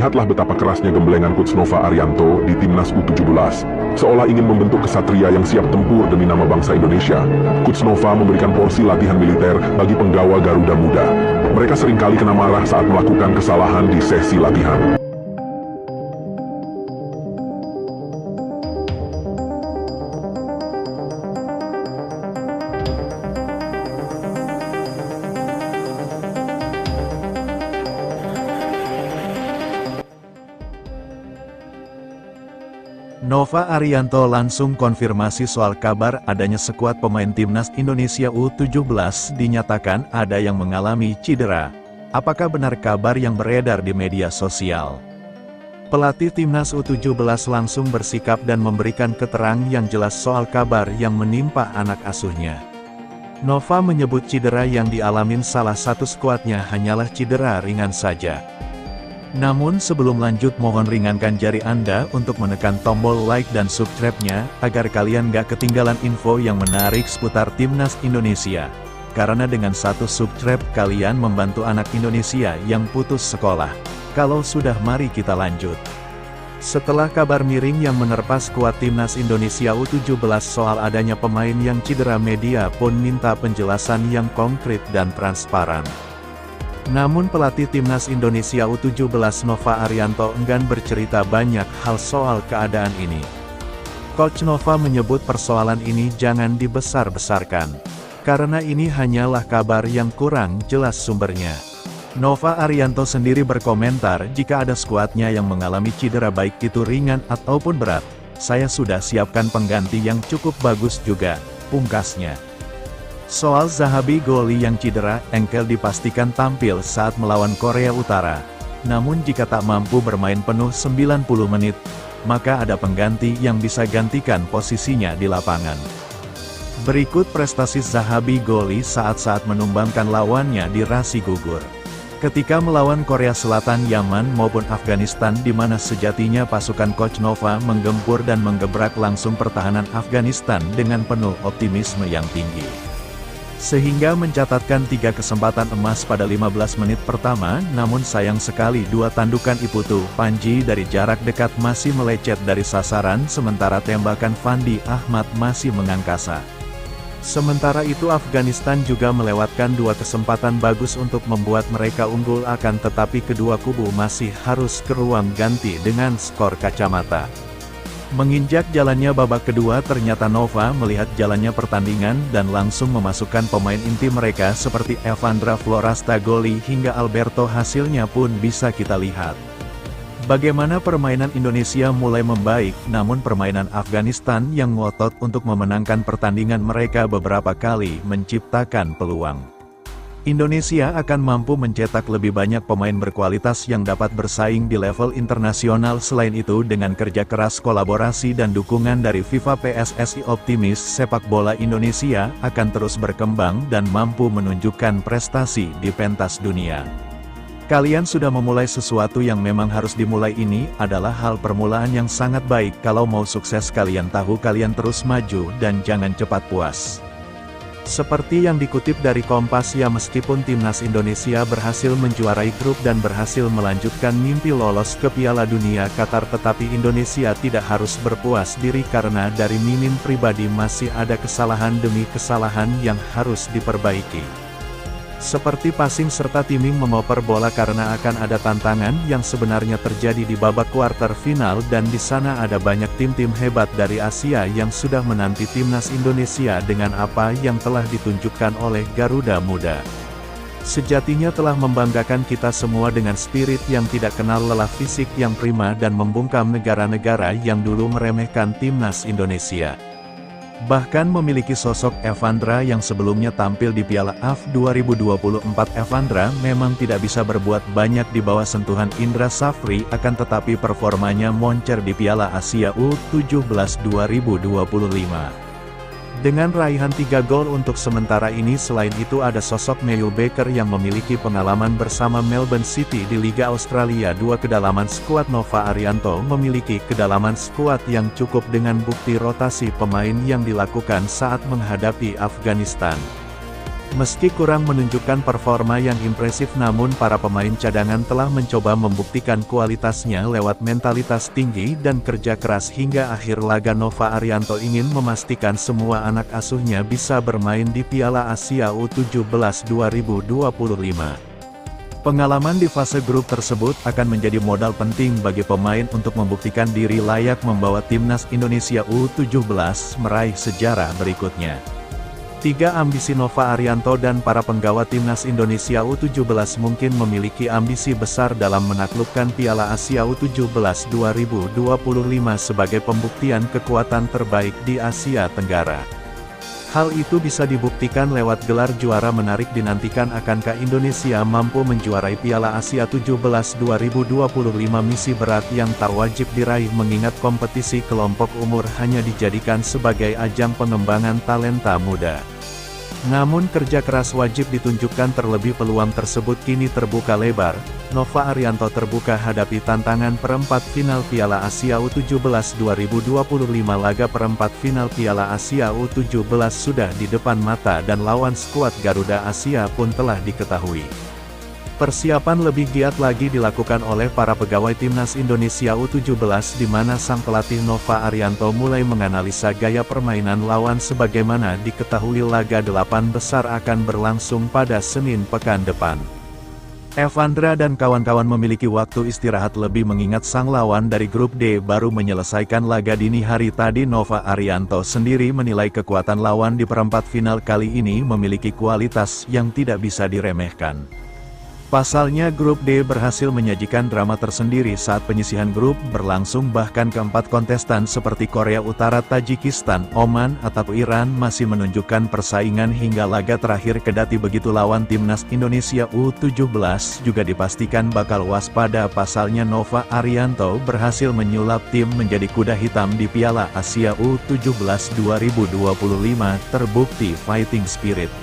Lihatlah betapa kerasnya gemblengan Coach Nova Arianto di Timnas U17. Seolah ingin membentuk kesatria yang siap tempur demi nama bangsa Indonesia. Coach Nova memberikan porsi latihan militer bagi penggawa Garuda Muda. Mereka seringkali kena marah saat melakukan kesalahan di sesi latihan. Nova Arianto langsung konfirmasi soal kabar adanya skuad pemain Timnas Indonesia U17 dinyatakan ada yang mengalami cedera. Apakah benar kabar yang beredar di media sosial? Pelatih Timnas U17 langsung bersikap dan memberikan keterangan yang jelas soal kabar yang menimpa anak asuhnya. Nova menyebut cedera yang dialamin salah satu skuadnya hanyalah cedera ringan saja. Namun sebelum lanjut mohon ringankan jari Anda untuk menekan tombol like dan subscribe-nya, agar kalian gak ketinggalan info yang menarik seputar Timnas Indonesia. Karena dengan satu subscribe kalian membantu anak Indonesia yang putus sekolah. Kalau sudah mari kita lanjut. Setelah kabar miring yang menerpa skuad Timnas Indonesia U17 soal adanya pemain yang cedera, media pun minta penjelasan yang konkret dan transparan. Namun pelatih Timnas Indonesia U17 Nova Arianto enggan bercerita banyak hal soal keadaan ini. Coach Nova menyebut persoalan ini jangan dibesar-besarkan, karena ini hanyalah kabar yang kurang jelas sumbernya. Nova Arianto sendiri berkomentar jika ada skuadnya yang mengalami cedera baik itu ringan ataupun berat, saya sudah siapkan pengganti yang cukup bagus juga, pungkasnya. Soal Zahabi Goli yang cedera, engkel dipastikan tampil saat melawan Korea Utara. Namun jika tak mampu bermain penuh 90 menit, maka ada pengganti yang bisa gantikan posisinya di lapangan. Berikut prestasi Zahabi Goli saat-saat menumbangkan lawannya di rasi gugur. Ketika melawan Korea Selatan, Yaman maupun Afghanistan, di mana sejatinya pasukan Coach Nova menggempur dan menggebrak langsung pertahanan Afghanistan dengan penuh optimisme yang tinggi. Sehingga mencatatkan 3 kesempatan emas pada 15 menit pertama, namun sayang sekali dua tandukan Iputu Panji dari jarak dekat masih melecet dari sasaran, sementara tembakan Fandi Ahmad masih mengangkasa. Sementara itu Afghanistan juga melewatkan 2 kesempatan bagus untuk membuat mereka unggul, akan tetapi kedua kubu masih harus ke ruang ganti dengan skor kacamata. Menginjak jalannya babak kedua, ternyata Nova melihat jalannya pertandingan dan langsung memasukkan pemain inti mereka seperti Evandra Florasta Goli hingga Alberto, hasilnya pun bisa kita lihat. Bagaimana permainan Indonesia mulai membaik, namun permainan Afghanistan yang ngotot untuk memenangkan pertandingan mereka beberapa kali menciptakan peluang. Indonesia akan mampu mencetak lebih banyak pemain berkualitas yang dapat bersaing di level internasional. Selain itu, dengan kerja keras, kolaborasi dan dukungan dari FIFA PSSI, optimis sepak bola Indonesia akan terus berkembang dan mampu menunjukkan prestasi di pentas dunia. Kalian sudah memulai sesuatu yang memang harus dimulai, ini adalah hal permulaan yang sangat baik. Kalau mau sukses kalian tahu kalian terus maju dan jangan cepat puas. Seperti yang dikutip dari Kompas, ya meskipun Timnas Indonesia berhasil menjuarai grup dan berhasil melanjutkan mimpi lolos ke Piala Dunia Qatar, tetapi Indonesia tidak harus berpuas diri karena dari Mimin pribadi masih ada kesalahan demi kesalahan yang harus diperbaiki. Seperti passing serta timing memoper bola, karena akan ada tantangan yang sebenarnya terjadi di babak kuarter final, dan di sana ada banyak tim-tim hebat dari Asia yang sudah menanti Timnas Indonesia dengan apa yang telah ditunjukkan oleh Garuda Muda. Sejatinya telah membanggakan kita semua dengan spirit yang tidak kenal lelah, fisik yang prima, dan membungkam negara-negara yang dulu meremehkan Timnas Indonesia. Bahkan memiliki sosok Evandra yang sebelumnya tampil di Piala AFF 2024. Evandra memang tidak bisa berbuat banyak di bawah sentuhan Indra Safri, akan tetapi performanya moncer di Piala Asia U17 2025. Dengan raihan 3 gol untuk sementara ini. Selain itu ada sosok Neil Baker yang memiliki pengalaman bersama Melbourne City di Liga Australia 2. Kedalaman skuad Nova Arianto memiliki kedalaman skuad yang cukup dengan bukti rotasi pemain yang dilakukan saat menghadapi Afghanistan. Meski kurang menunjukkan performa yang impresif, namun para pemain cadangan telah mencoba membuktikan kualitasnya lewat mentalitas tinggi dan kerja keras hingga akhir laga. Nova Arianto ingin memastikan semua anak asuhnya bisa bermain di Piala Asia U17 2025. Pengalaman di fase grup tersebut akan menjadi modal penting bagi pemain untuk membuktikan diri layak membawa timnas Indonesia U17 meraih sejarah berikutnya. Tiga ambisi Nova Arianto dan para penggawa timnas Indonesia U17 mungkin memiliki ambisi besar dalam menaklukkan Piala Asia U17 2025 sebagai pembuktian kekuatan terbaik di Asia Tenggara. Hal itu bisa dibuktikan lewat gelar juara menarik dinantikan. Akankah Indonesia mampu menjuarai Piala Asia 17 2025? Misi berat yang tak wajib diraih mengingat kompetisi kelompok umur hanya dijadikan sebagai ajang pengembangan talenta muda. Namun kerja keras wajib ditunjukkan, terlebih peluang tersebut kini terbuka lebar. Nova Arianto terbuka hadapi tantangan perempat final Piala Asia U17 2025. Laga perempat final Piala Asia U17 sudah di depan mata dan lawan skuad Garuda Asia pun telah diketahui. Persiapan lebih giat lagi dilakukan oleh para pegawai timnas Indonesia U17 di mana sang pelatih Nova Arianto mulai menganalisa gaya permainan lawan. Sebagaimana diketahui, laga 8 besar akan berlangsung pada Senin pekan depan. Evandra dan kawan-kawan memiliki waktu istirahat lebih mengingat sang lawan dari grup D baru menyelesaikan laga dini hari tadi. Nova Arianto sendiri menilai kekuatan lawan di perempat final kali ini memiliki kualitas yang tidak bisa diremehkan. Pasalnya grup D berhasil menyajikan drama tersendiri saat penyisihan grup berlangsung, bahkan keempat kontestan seperti Korea Utara, Tajikistan, Oman, atau Iran masih menunjukkan persaingan hingga laga terakhir. Kedati begitu, lawan timnas Indonesia U17 juga dipastikan bakal waspada. Pasalnya Nova Arianto berhasil menyulap tim menjadi kuda hitam di Piala Asia U17 2025, terbukti fighting spirit.